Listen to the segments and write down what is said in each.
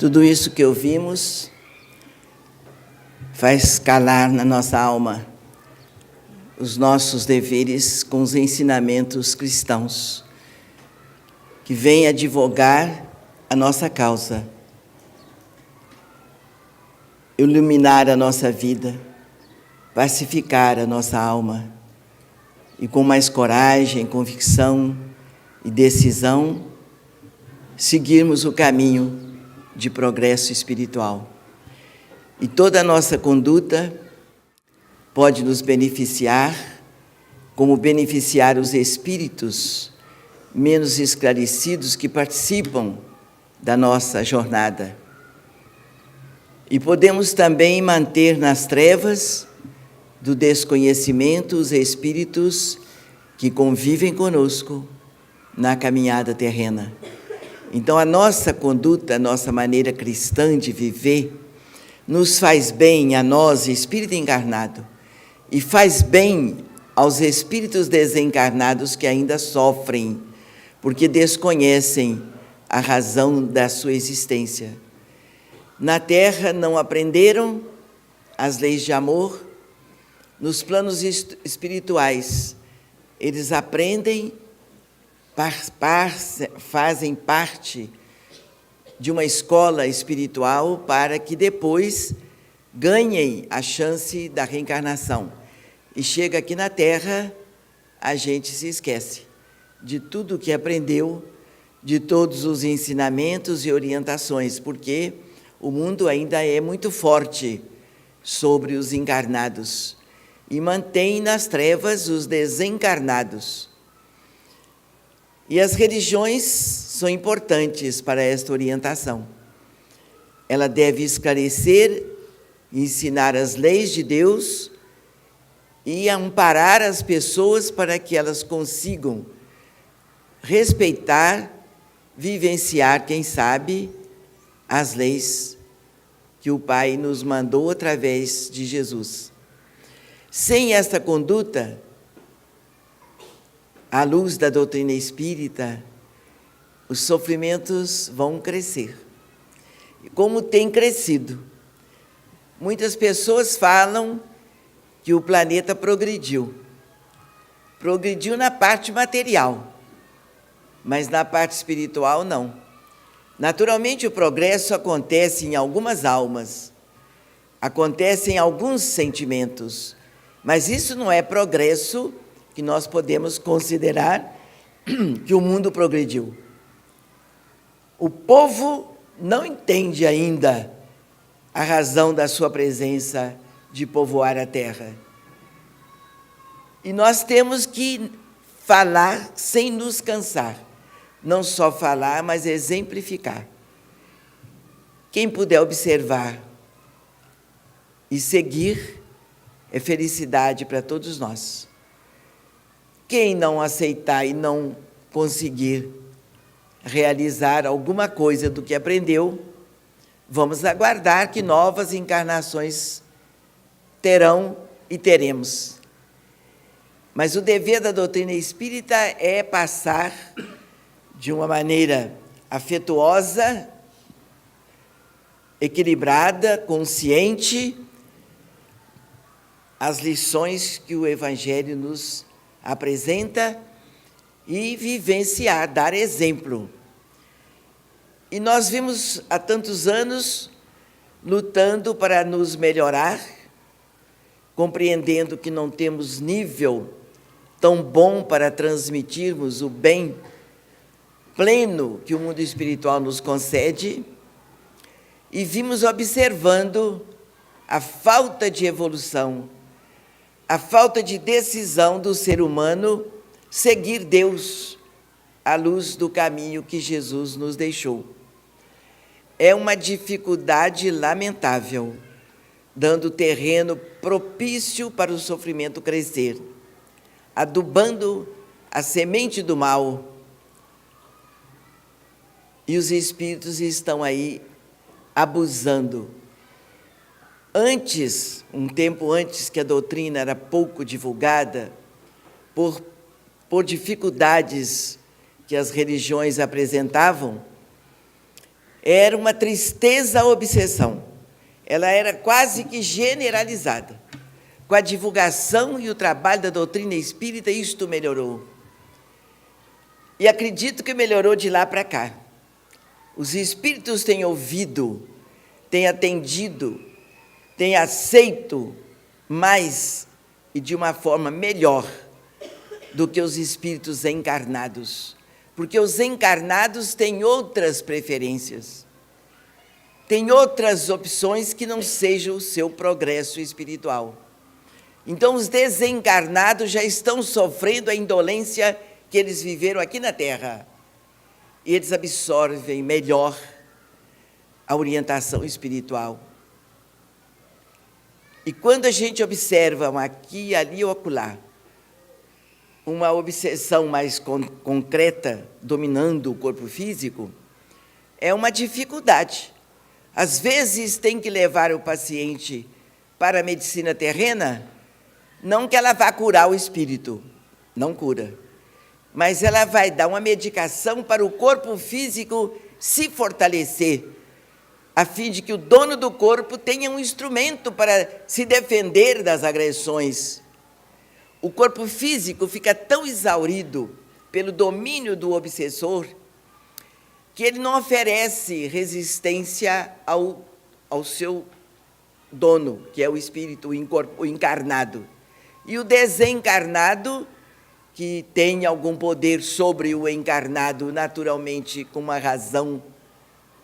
Tudo isso que ouvimos faz calar na nossa alma os nossos deveres com os ensinamentos cristãos, que vêm advogar a nossa causa, iluminar a nossa vida, pacificar a nossa alma e, com mais coragem, convicção e decisão, seguirmos o caminho de progresso espiritual. E toda a nossa conduta pode nos beneficiar, como beneficiar os espíritos menos esclarecidos que participam da nossa jornada. E podemos também manter nas trevas do desconhecimento os espíritos que convivem conosco na caminhada terrena. Então, a nossa conduta, a nossa maneira cristã de viver, nos faz bem a nós, espírito encarnado, e faz bem aos espíritos desencarnados que ainda sofrem, porque desconhecem a razão da sua existência. Na Terra não aprenderam as leis de amor, nos planos espirituais eles aprendem, fazem parte de uma escola espiritual para que depois ganhem a chance da reencarnação. E chega aqui na Terra, a gente se esquece de tudo que aprendeu, de todos os ensinamentos e orientações, porque o mundo ainda é muito forte sobre os encarnados e mantém nas trevas os desencarnados. E as religiões são importantes para esta orientação. Ela deve esclarecer, ensinar as leis de Deus e amparar as pessoas para que elas consigam respeitar, vivenciar, quem sabe, as leis que o Pai nos mandou através de Jesus. Sem esta conduta, à luz da doutrina espírita, os sofrimentos vão crescer. Como tem crescido. Muitas pessoas falam que o planeta progrediu. Progrediu na parte material, mas na parte espiritual não. Naturalmente, o progresso acontece em algumas almas, acontece em alguns sentimentos, mas isso não é progresso que nós podemos considerar que o mundo progrediu. O povo não entende ainda a razão da sua presença de povoar a terra. E nós temos que falar sem nos cansar. Não só falar, mas exemplificar. Quem puder observar e seguir, é felicidade para todos nós. Quem não aceitar e não conseguir realizar alguma coisa do que aprendeu, vamos aguardar que novas encarnações terão e teremos. Mas o dever da doutrina espírita é passar de uma maneira afetuosa, equilibrada, consciente, as lições que o Evangelho nos apresenta e vivenciar, dar exemplo. E nós vimos há tantos anos lutando para nos melhorar, compreendendo que não temos nível tão bom para transmitirmos o bem pleno que o mundo espiritual nos concede, e vimos observando a falta de evolução, a falta de decisão do ser humano seguir Deus à luz do caminho que Jesus nos deixou. É uma dificuldade lamentável, dando terreno propício para o sofrimento crescer, adubando a semente do mal. E os espíritos estão aí abusando. Antes, um tempo antes que a doutrina era pouco divulgada, por dificuldades que as religiões apresentavam, era uma tristeza a obsessão. Ela era quase que generalizada. Com a divulgação e o trabalho da doutrina espírita, isto melhorou. E acredito que melhorou de lá para cá. Os espíritos têm ouvido, têm atendido, têm aceito mais e de uma forma melhor do que os espíritos encarnados. Porque os encarnados têm outras preferências, têm outras opções que não sejam o seu progresso espiritual. Então, os desencarnados já estão sofrendo a indolência que eles viveram aqui na Terra. E eles absorvem melhor a orientação espiritual. E quando a gente observa aqui, ali ou acolá, uma obsessão mais concreta dominando o corpo físico, é uma dificuldade. Às vezes tem que levar o paciente para a medicina terrena, não que ela vá curar o espírito, não cura, mas ela vai dar uma medicação para o corpo físico se fortalecer, a fim de que o dono do corpo tenha um instrumento para se defender das agressões. O corpo físico fica tão exaurido pelo domínio do obsessor que ele não oferece resistência ao seu dono, que é o espírito, o encarnado. E o desencarnado, que tem algum poder sobre o encarnado, naturalmente com uma razão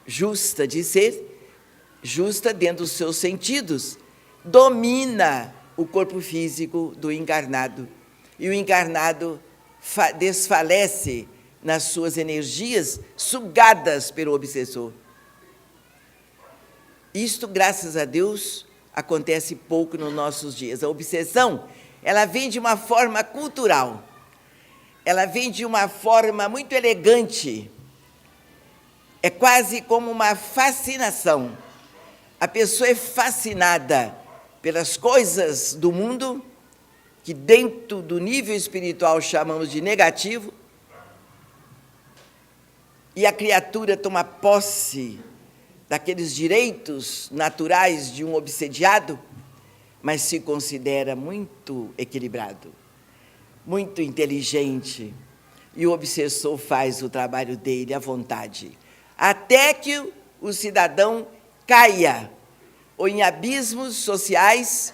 justa de ser, justa dentro dos seus sentidos, domina o corpo físico do encarnado. E o encarnado desfalece nas suas energias, sugadas pelo obsessor. Isto, graças a Deus, acontece pouco nos nossos dias. A obsessão, ela vem de uma forma cultural, ela vem de uma forma muito elegante, é quase como uma fascinação. A pessoa é fascinada pelas coisas do mundo, que dentro do nível espiritual chamamos de negativo, e a criatura toma posse daqueles direitos naturais de um obsediado, mas se considera muito equilibrado, muito inteligente, e o obsessor faz o trabalho dele à vontade, até que o cidadão caia, ou em abismos sociais,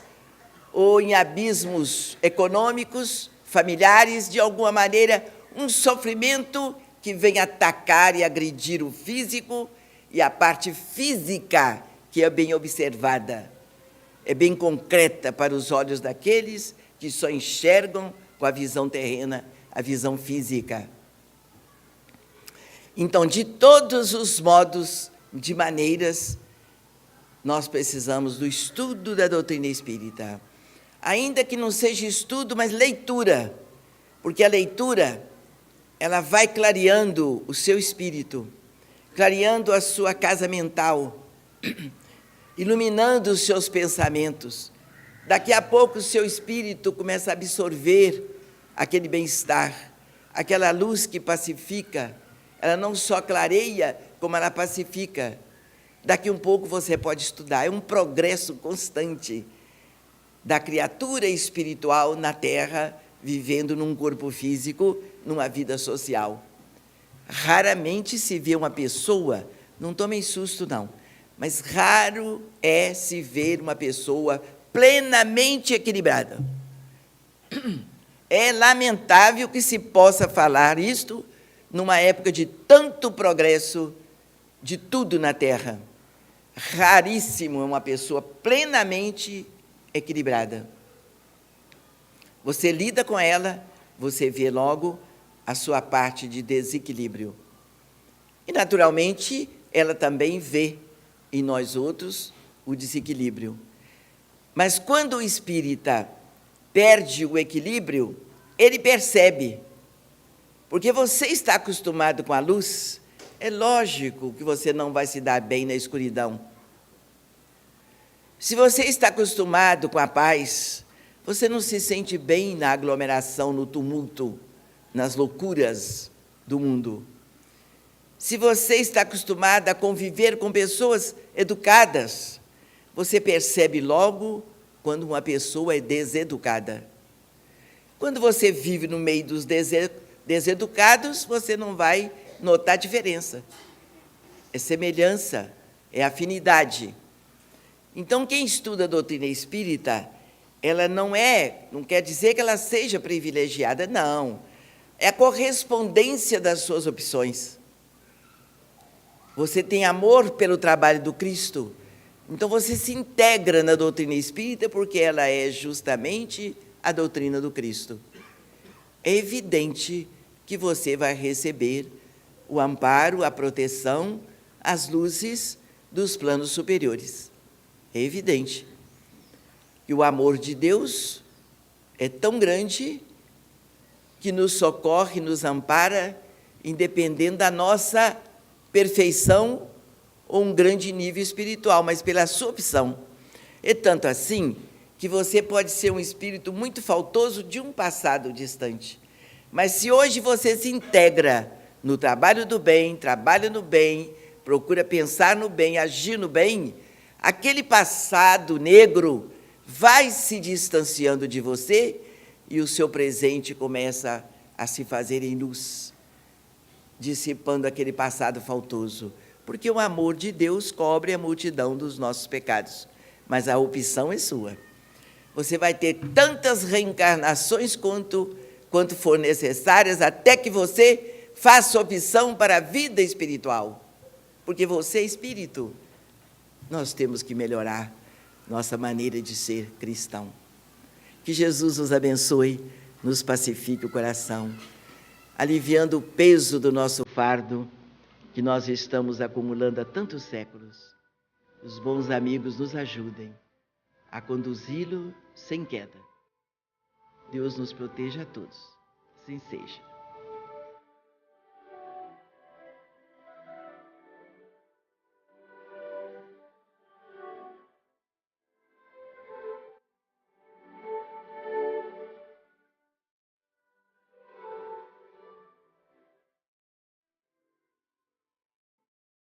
ou em abismos econômicos, familiares, de alguma maneira, um sofrimento que vem atacar e agredir o físico, e a parte física, que é bem observada, é bem concreta para os olhos daqueles que só enxergam com a visão terrena, a visão física. Então, de todos os modos, de maneiras, nós precisamos do estudo da doutrina espírita. Ainda que não seja estudo, mas leitura, porque a leitura, ela vai clareando o seu espírito, clareando a sua casa mental, iluminando os seus pensamentos. Daqui a pouco o seu espírito começa a absorver aquele bem-estar, aquela luz que pacifica. Ela não só clareia, como ela pacifica. Daqui um pouco você pode estudar. É um progresso constante da criatura espiritual na Terra, vivendo num corpo físico, numa vida social. Raramente se vê uma pessoa, não tomem susto não, mas raro é se ver uma pessoa plenamente equilibrada. É lamentável que se possa falar isto numa época de tanto progresso de tudo na Terra. Raríssimo é uma pessoa plenamente equilibrada. Você lida com ela, você vê logo a sua parte de desequilíbrio. E, naturalmente, ela também vê em nós outros o desequilíbrio. Mas quando o espírita perde o equilíbrio, ele percebe. Porque você está acostumado com a luz, é lógico que você não vai se dar bem na escuridão. Se você está acostumado com a paz, você não se sente bem na aglomeração, no tumulto, nas loucuras do mundo. Se você está acostumado a conviver com pessoas educadas, você percebe logo quando uma pessoa é deseducada. Quando você vive no meio dos deseducados, você não vai notar diferença. É semelhança, é afinidade. Então, quem estuda a doutrina espírita, ela não quer dizer que ela seja privilegiada, não. É a correspondência das suas opções. Você tem amor pelo trabalho do Cristo, então você se integra na doutrina espírita porque ela é justamente a doutrina do Cristo. É evidente que você vai receber o amparo, a proteção, as luzes dos planos superiores. É evidente. E o amor de Deus é tão grande que nos socorre, nos ampara, independendo da nossa perfeição ou um grande nível espiritual, mas pela sua opção. É tanto assim que você pode ser um espírito muito faltoso de um passado distante. Mas se hoje você se integra no trabalho do bem, trabalha no bem, procura pensar no bem, agir no bem, aquele passado negro vai se distanciando de você e o seu presente começa a se fazer em luz, dissipando aquele passado faltoso. Porque o amor de Deus cobre a multidão dos nossos pecados, mas a opção é sua. Você vai ter tantas reencarnações quanto for necessárias, até que você faça opção para a vida espiritual. Porque você é espírito. Nós temos que melhorar nossa maneira de ser cristão. Que Jesus nos abençoe, nos pacifique o coração, aliviando o peso do nosso fardo que nós estamos acumulando há tantos séculos. Os bons amigos nos ajudem a conduzi-lo sem queda. Deus nos proteja a todos. Assim seja.